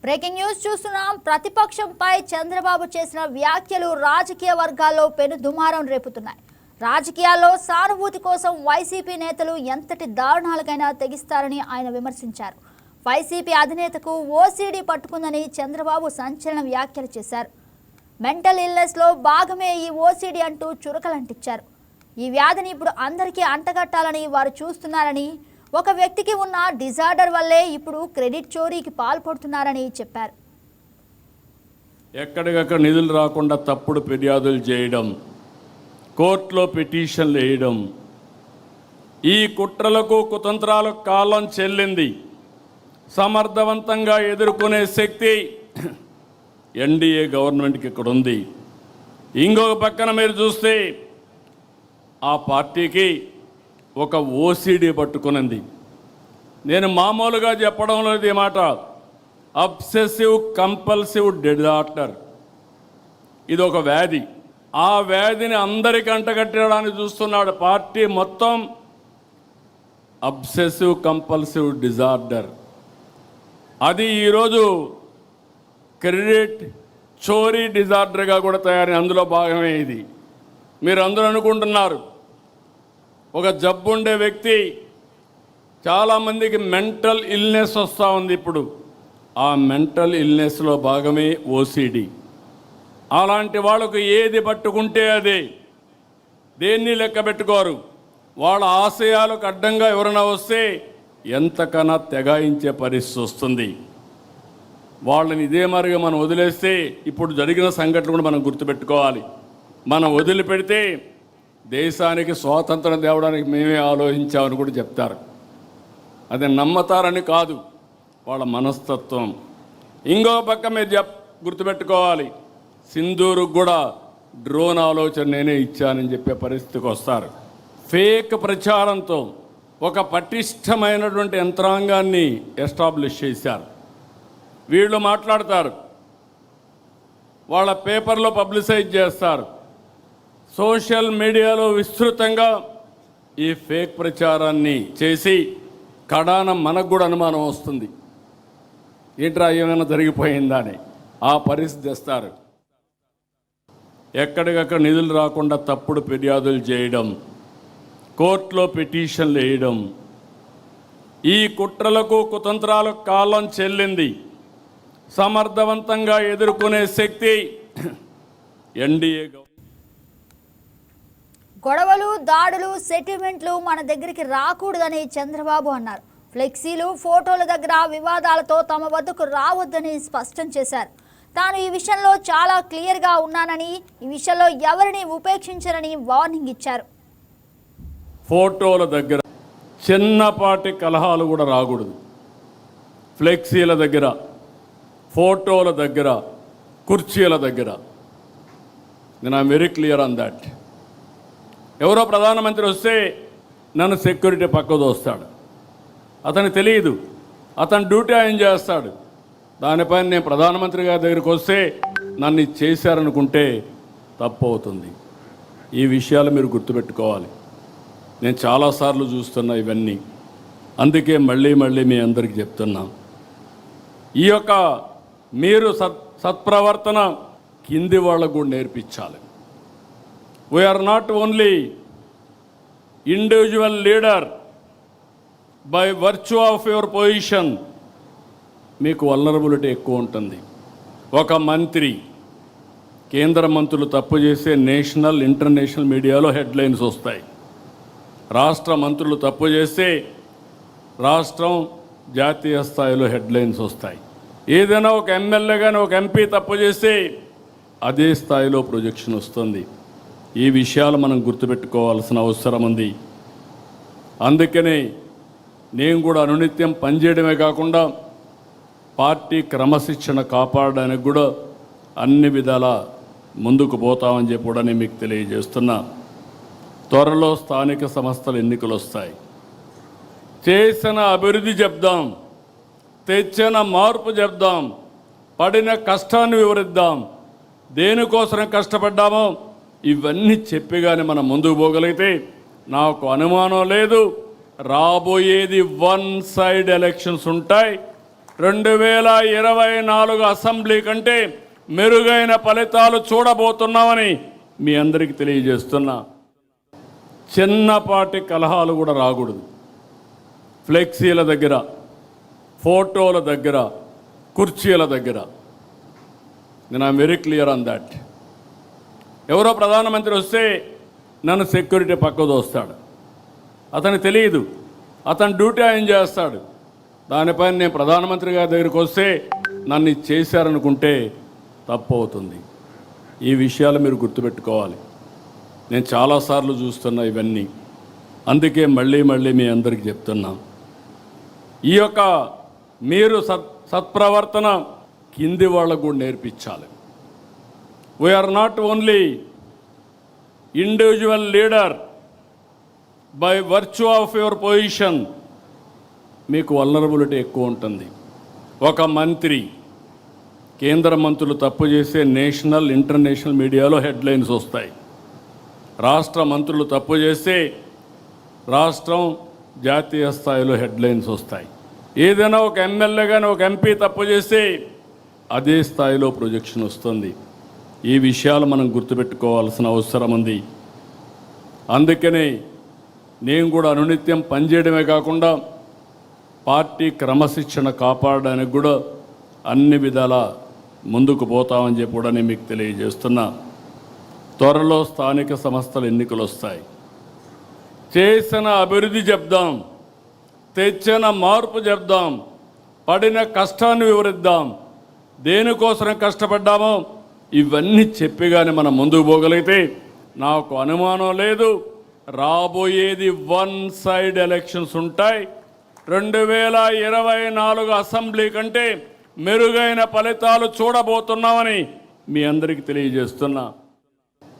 Breaking news చూస్తున్నాం. ప్రతిపక్షంపై చంద్రబాబు చేసిన వ్యాఖ్యలు రాజకీయ వర్గాల్లో పెను దుమారం రేపుతున్నాయి. రాజకీయాల్లో సానుభూతి కోసం వైసీపీ నేతలు ఎంతటి దారుణాలకైనా తెగిస్తారని ఆయన విమర్శించారు. వైసీపీ అధినేతకు ఓసీడీ పట్టుకుందని చంద్రబాబు సంచలన వ్యాఖ్యలు చేశారు. మెంటల్ ఇల్నెస్లో భాగమే ఈ ఓసీడీ అంటూ చురకలంటించారు. ఈ వ్యాధిని ఇప్పుడు అందరికీ అంటగట్టాలని వారు చూస్తున్నారని, ఒక వ్యక్తికి ఉన్న డిజార్డర్ వల్లే ఇప్పుడు క్రెడిట్ చోరీకి పాల్పడుతున్నారని చెప్పారు. ఎక్కడికక్కడ నిధులు రాకుండా తప్పుడు ఫిర్యాదులు చేయడం, కోర్టులో పిటిషన్లు వేయడం, ఈ కుట్రలకు కుతంత్రాలకు కాలం చెల్లింది. సమర్థవంతంగా ఎదుర్కొనే శక్తి ఎన్డీఏ గవర్నమెంట్కి ఇక్కడ ఉంది. ఇంకొక పక్కన మీరు చూస్తే ఆ పార్టీకి ఒక ఓసీడీ పట్టుకునింది. నేను మామూలుగా చెప్పడం లేదు ఈ మాట. అబ్సెసివ్ కంపల్సివ్ డిజార్డర్, ఇది ఒక వ్యాధి. ఆ వ్యాధిని అందరికీ అంటగట్టడానికి చూస్తున్నాడు పార్టీ మొత్తం. అబ్సెసివ్ కంపల్సివ్ డిజార్డర్ అది ఈరోజు క్రెడిట్ చోరీ డిజార్డర్గా కూడా తయారీ. అందులో భాగమే ఇది. మీరు అందరూ అనుకుంటున్నారు ఒక జబ్బు ఉండే వ్యక్తి, చాలామందికి మెంటల్ ఇల్నెస్ వస్తూ ఉంది. ఇప్పుడు ఆ మెంటల్ ఇల్నెస్లో భాగమే ఓసీడీ. అలాంటి వాళ్ళకు ఏది పట్టుకుంటే అదే, దేన్ని లెక్క పెట్టుకోరు. వాళ్ళ ఆశయాలకు అడ్డంగా ఎవరైనా వస్తే ఎంతకన్నా తెగాయించే పరిస్థితి వస్తుంది. వాళ్ళని ఇదే మరిగా మనం వదిలేస్తే, ఇప్పుడు జరిగిన సంఘటనలు కూడా మనం గుర్తుపెట్టుకోవాలి. మనం వదిలిపెడితే దేశానికి స్వాతంత్రం తేవడానికి మేమే ఆలోచించామని కూడా చెప్తారు. అది నమ్మతారని కాదు, వాళ్ళ మనస్తత్వం. ఇంకో పక్క మీరు గుర్తుపెట్టుకోవాలి, సింధూరుకు కూడా డ్రోన్ ఆలోచన నేనే ఇచ్చానని చెప్పే పరిస్థితికి వస్తారు. ఫేక్ ప్రచారంతో ఒక పటిష్టమైనటువంటి యంత్రాంగాన్ని ఎస్టాబ్లిష్ చేశారు. వీళ్ళు మాట్లాడతారు, వాళ్ళ పేపర్లో పబ్లిసైజ్ చేస్తారు, సోషల్ మీడియాలో విస్తృతంగా ఈ ఫేక్ ప్రచారాన్ని చేసి కడాన మనకు కూడా అనుమానం వస్తుంది, ఏంట్రా ఏమైనా జరిగిపోయిందా అని. ఆ పరిస్థితి తెస్తారు. ఎక్కడికక్కడ నిధులు రాకుండా తప్పుడు ఫిర్యాదులు చేయడం, కోర్టులో పిటిషన్లు వేయడం, ఈ కుట్రలకు కుతంత్రాలకు కాలం చెల్లింది. సమర్థవంతంగా ఎదుర్కొనే శక్తి ఎన్డీఏ. గొడవలు, దాడులు, సెటిల్మెంట్లు మన దగ్గరికి రాకూడదని చంద్రబాబు అన్నారు. ఫ్లెక్సీలు, ఫోటోల దగ్గర వివాదాలతో తమ వద్దకు రావద్దని స్పష్టం చేశారు. తాను ఈ విషయంలో చాలా క్లియర్గా ఉన్నానని, ఈ విషయంలో ఎవరిని ఉపేక్షించరని వార్నింగ్ ఇచ్చారు. ఫోటోల దగ్గర చిన్నపాటి కలహాలు కూడా రాకూడదు. ఫ్లెక్సీల దగ్గర, ఫోటోల దగ్గర, కుర్చీల దగ్గర. నేను I'm very clear on that. ఎవరో ప్రధానమంత్రి వస్తే నన్ను సెక్యూరిటీ పక్కకు దోస్తాడు. అతనికి తెలియదు, అతను డ్యూటీ ఆయన చేస్తాడు. దానిపైన నేను ప్రధానమంత్రి గారి దగ్గరికి వస్తే నన్ను చేశారనుకుంటే తప్పు అవుతుంది. ఈ విషయాలు మీరు గుర్తుపెట్టుకోవాలి. నేను చాలాసార్లు చూస్తున్నా ఇవన్నీ. అందుకే మళ్ళీ మళ్ళీ మీ అందరికీ చెప్తున్నా, ఈ యొక్క మీరు సత్ప్రవర్తన కింది వాళ్ళకు కూడా నేర్పించాలి. We are not only individual leader by virtue of your position. మీకు వల్నరబిలిటీ ఎక్కువ ఉంటుంది. ఒక మంత్రి, కేంద్ర మంత్రులు తప్పు చేస్తే నేషనల్, ఇంటర్నేషనల్ మీడియాలో హెడ్లైన్స్ వస్తాయి. రాష్ట్ర మంత్రులు తప్పు చేస్తే రాష్ట్రం, జాతీయ స్థాయిలో హెడ్లైన్స్ వస్తాయి. ఏదైనా ఒక ఎమ్మెల్యే కానీ ఒక ఎంపీ తప్పు చేస్తే అదే స్థాయిలో ప్రొజెక్షన్ వస్తుంది. ఈ విషయాలు మనం గుర్తుపెట్టుకోవాల్సిన అవసరం ఉంది. అందుకనే నేను కూడా అనునిత్యం పనిచేయడమే కాకుండా పార్టీ క్రమశిక్షణ కాపాడడానికి కూడా అన్ని విధాలా ముందుకు పోతామని చెప్పి కూడా నేను మీకు తెలియజేస్తున్నా. త్వరలో స్థానిక సంస్థల ఎన్నికలు వస్తాయి. చేసిన అభివృద్ధి చెప్దాం, తెచ్చిన మార్పు చెప్దాం, పడిన కష్టాన్ని వివరిద్దాం, దేనికోసం కష్టపడ్డామో ఇవన్నీ చెప్పిగానే మనం ముందుకు పోగలిగితే నాకు అనుమానం లేదు రాబోయేది వన్ సైడ్ ఎలక్షన్స్ ఉంటాయి. 2024 అసెంబ్లీ కంటే మెరుగైన ఫలితాలు చూడబోతున్నామని మీ అందరికీ తెలియజేస్తున్నా. చిన్నపాటి కలహాలు కూడా రాకూడదు. ఫ్లెక్సీల దగ్గర, ఫోటోల దగ్గర, కుర్చీల దగ్గర. నేను I'm very clear on that. ఎవరో ప్రధానమంత్రి వస్తే నన్ను సెక్యూరిటీ పక్కకు దోస్తాడు. అతనికి తెలియదు, అతను డ్యూటీ ఆయన చేస్తాడు. దానిపైన నేను ప్రధానమంత్రి గారి దగ్గరికి వస్తే నన్ను ఇది చేశారనుకుంటే తప్పు అవుతుంది. ఈ విషయాలు మీరు గుర్తుపెట్టుకోవాలి. నేను చాలాసార్లు చూస్తున్నా ఇవన్నీ. అందుకే మళ్ళీ మళ్ళీ మీ అందరికీ చెప్తున్నా, ఈ యొక్క మీరు సత్ప్రవర్తన కింది వాళ్ళకు కూడా నేర్పించాలి. We are not only individual leader by virtue of your position. మీకు వల్నరబిలిటీ ఎక్కువ ఉంటుంది. ఒక మంత్రి, కేంద్ర మంత్రులు తప్పు చేసే నేషనల్ ఇంటర్నేషనల్ మీడియాలో హెడ్లైన్స్ వస్తాయి. రాష్ట్ర మంత్రులు తప్పు చేస్తే రాష్ట్రం జాతీయ స్థాయిలో హెడ్లైన్స్ వస్తాయి. ఏదైనా ఒక ఎమ్మెల్యే కానీ ఒక ఎంపీ తప్పు చేస్తే అదే స్థాయిలో ప్రొజెక్షన్ వస్తుంది. ఈ విషయాలు మనం గుర్తుపెట్టుకోవాల్సిన అవసరం ఉంది. అందుకనే నేను కూడా అనునిత్యం పనిచేయడమే కాకుండా పార్టీ క్రమశిక్షణ కాపాడడానికి కూడా అన్ని విధాల ముందుకు పోతామని చెప్పి కూడా నేను మీకు తెలియజేస్తున్నా. త్వరలో స్థానిక సంస్థల ఎన్నికలు వస్తాయి. చేసిన అభివృద్ధి చెప్దాం, తెచ్చిన మార్పు చెప్దాం, పడిన కష్టాన్ని వివరిద్దాం, దేనికోసం కష్టపడ్డామో ఇవన్నీ చెప్పిగానే మనం ముందుకు పోగలిగితే నాకు అనుమానం లేదు, రాబోయేది వన్ సైడ్ ఎలక్షన్స్ ఉంటాయి. 2024 అసెంబ్లీ కంటే మెరుగైన ఫలితాలు చూడబోతున్నామని మీ అందరికీ తెలియజేస్తున్నా.